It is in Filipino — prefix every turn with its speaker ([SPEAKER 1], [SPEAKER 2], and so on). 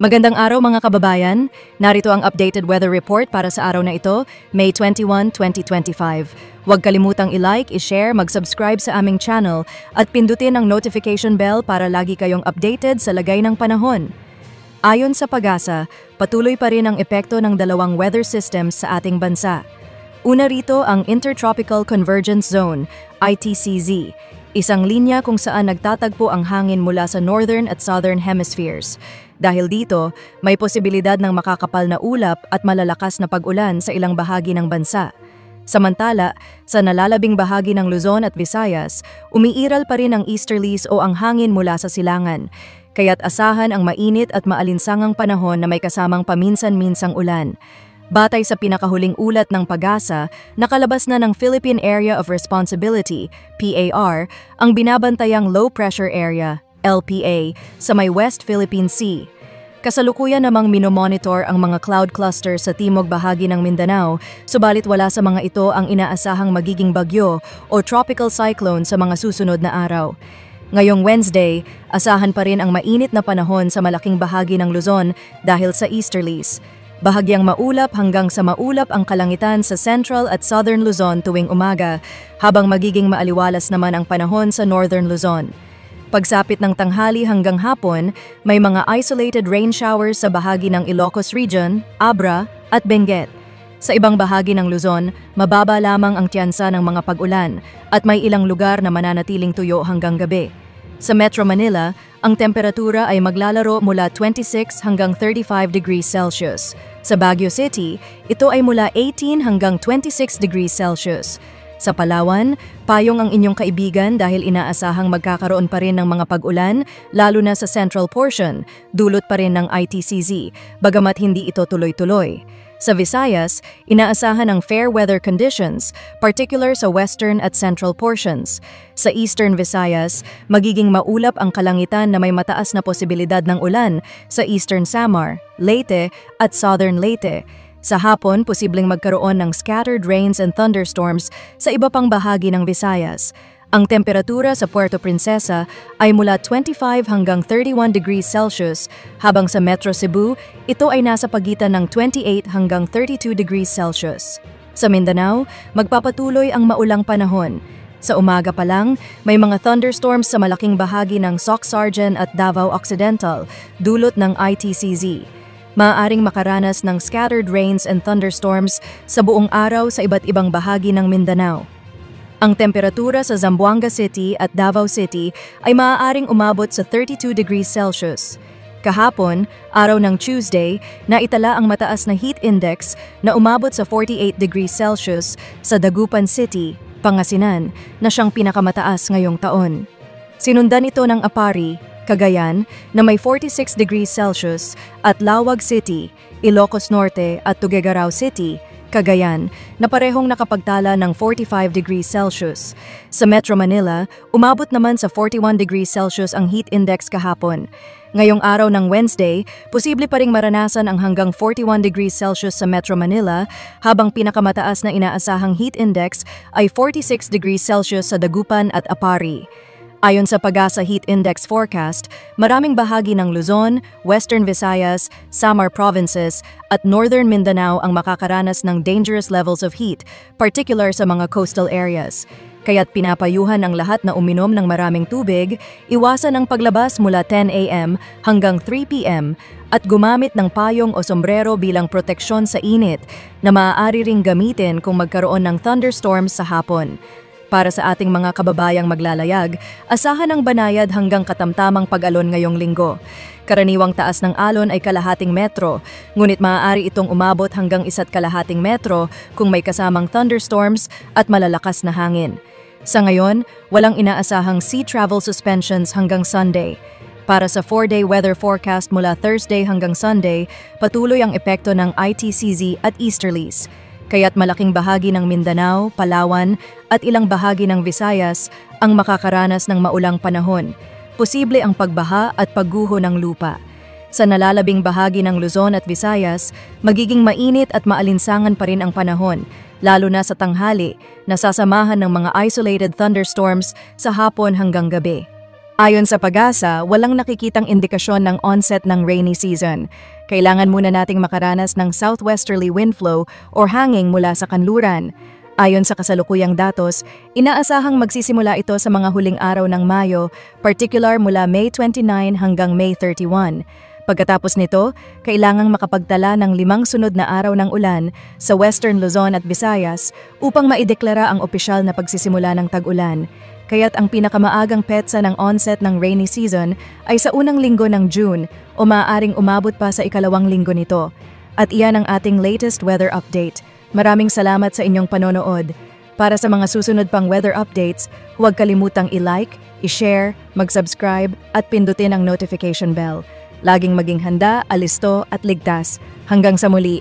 [SPEAKER 1] Magandang araw mga kababayan. Narito ang updated weather report para sa araw na ito, May 21, 2025. Huwag kalimutang i-like, i-share, mag-subscribe sa aming channel at pindutin ang notification bell para lagi kayong updated sa lagay ng panahon. Ayon sa PAGASA, patuloy pa rin ang epekto ng dalawang weather systems sa ating bansa. Una rito ang Intertropical Convergence Zone, ITCZ, isang linya kung saan nagtatagpo ang hangin mula sa northern at southern hemispheres. Dahil dito, may posibilidad ng makakapal na ulap at malalakas na pag-ulan sa ilang bahagi ng bansa. Samantala, sa nalalabing bahagi ng Luzon at Visayas, umiiral pa rin ang easterlies o ang hangin mula sa silangan, kaya't asahan ang mainit at maalinsangang panahon na may kasamang paminsan-minsang ulan. Batay sa pinakahuling ulat ng PAGASA, nakalabas na ng Philippine Area of Responsibility, PAR, ang binabantayang low pressure area, LPA, sa may West Philippine Sea. Kasalukuyan namang minomonitor ang mga cloud cluster sa timog bahagi ng Mindanao, subalit wala sa mga ito ang inaasahang magiging bagyo o tropical cyclone sa mga susunod na araw. Ngayong Wednesday, asahan pa rin ang mainit na panahon sa malaking bahagi ng Luzon dahil sa easterlies. Bahagyang maulap hanggang sa maulap ang kalangitan sa Central at Southern Luzon tuwing umaga, habang magiging maaliwalas naman ang panahon sa Northern Luzon. Pagsapit ng tanghali hanggang hapon, may mga isolated rain showers sa bahagi ng Ilocos Region, Abra at Benguet. Sa ibang bahagi ng Luzon, mababa lamang ang tiyansa ng mga pag-ulan at may ilang lugar na mananatiling tuyo hanggang gabi. Sa Metro Manila, ang temperatura ay maglalaro mula 26 hanggang 35 degrees Celsius. Sa Baguio City, ito ay mula 18 hanggang 26 degrees Celsius. Sa Palawan, payong ang inyong kaibigan dahil inaasahang magkakaroon pa rin ng mga pag-ulan, lalo na sa central portion, dulot pa rin ng ITCZ, bagamat hindi ito tuloy-tuloy. Sa Visayas, inaasahan ang fair weather conditions, particular sa western at central portions. Sa eastern Visayas, magiging maulap ang kalangitan na may mataas na posibilidad ng ulan sa eastern Samar, Leyte at southern Leyte. Sa hapon, posibleng magkaroon ng scattered rains and thunderstorms sa iba pang bahagi ng Visayas. Ang temperatura sa Puerto Princesa ay mula 25 hanggang 31 degrees Celsius, habang sa Metro Cebu, ito ay nasa pagitan ng 28 hanggang 32 degrees Celsius. Sa Mindanao, magpapatuloy ang maulang panahon. Sa umaga pa lang, may mga thunderstorms sa malaking bahagi ng Soc-Sargen at Davao Occidental, dulot ng ITCZ. Maaaring makaranas ng scattered rains and thunderstorms sa buong araw sa iba't ibang bahagi ng Mindanao. Ang temperatura sa Zamboanga City at Davao City ay maaaring umabot sa 32 degrees Celsius. Kahapon, araw ng Tuesday, naitala ang mataas na heat index na umabot sa 48 degrees Celsius sa Dagupan City, Pangasinan, na siyang pinakamataas ngayong taon. Sinundan ito ng Apari, Cagayan, na may 46 degrees Celsius at Lawag City, Ilocos Norte at Tuguegarao City, Cagayan, na parehong nakapagtala ng 45 degrees Celsius. Sa Metro Manila, umabot naman sa 41 degrees Celsius ang heat index kahapon. Ngayong araw ng Wednesday, posible pa ring maranasan ang hanggang 41 degrees Celsius sa Metro Manila, habang pinakamataas na inaasahang heat index ay 46 degrees Celsius sa Dagupan at Apari. Ayon sa PAGASA Heat Index Forecast, maraming bahagi ng Luzon, Western Visayas, Samar Provinces at Northern Mindanao ang makakaranas ng dangerous levels of heat, particular sa mga coastal areas. Kaya't pinapayuhan ang lahat na uminom ng maraming tubig, iwasan ang paglabas mula 10 a.m. hanggang 3 p.m. at gumamit ng payong o sombrero bilang proteksyon sa init na maaari ring gamitin kung magkaroon ng thunderstorms sa hapon. Para sa ating mga kababayang maglalayag, asahan ang banayad hanggang katamtamang pag-alon ngayong linggo. Karaniwang taas ng alon ay kalahating metro, ngunit maaari itong umabot hanggang 1.5 metro kung may kasamang thunderstorms at malalakas na hangin. Sa ngayon, walang inaasahang sea travel suspensions hanggang Sunday. Para sa 4-day weather forecast mula Thursday hanggang Sunday, patuloy ang epekto ng ITCZ at easterlies. Kaya't malaking bahagi ng Mindanao, Palawan at ilang bahagi ng Visayas ang makakaranas ng maulang panahon. Posible ang pagbaha at pagguho ng lupa. Sa nalalabing bahagi ng Luzon at Visayas, magiging mainit at maalinsangan pa rin ang panahon, lalo na sa tanghali, nasasamahan ng mga isolated thunderstorms sa hapon hanggang gabi. Ayon sa PAGASA, walang nakikitang indikasyon ng onset ng rainy season. Kailangan muna nating makaranas ng southwesterly wind flow or hangin mula sa kanluran. Ayon sa kasalukuyang datos, inaasahang magsisimula ito sa mga huling araw ng Mayo, particular mula May 29 hanggang May 31. Pagkatapos nito, kailangang makapagtala ng 5 sunod na araw ng ulan sa Western Luzon at Visayas upang maideklara ang opisyal na pagsisimula ng tag-ulan. Kaya't ang pinakamaagang petsa ng onset ng rainy season ay sa unang linggo ng June o maaaring umabot pa sa ikalawang linggo nito. At iyan ang ating latest weather update. Maraming salamat sa inyong panonood. Para sa mga susunod pang weather updates, huwag kalimutang i-like, i-share, mag-subscribe at pindutin ang notification bell. Laging maging handa, alisto at ligtas. Hanggang sa muli.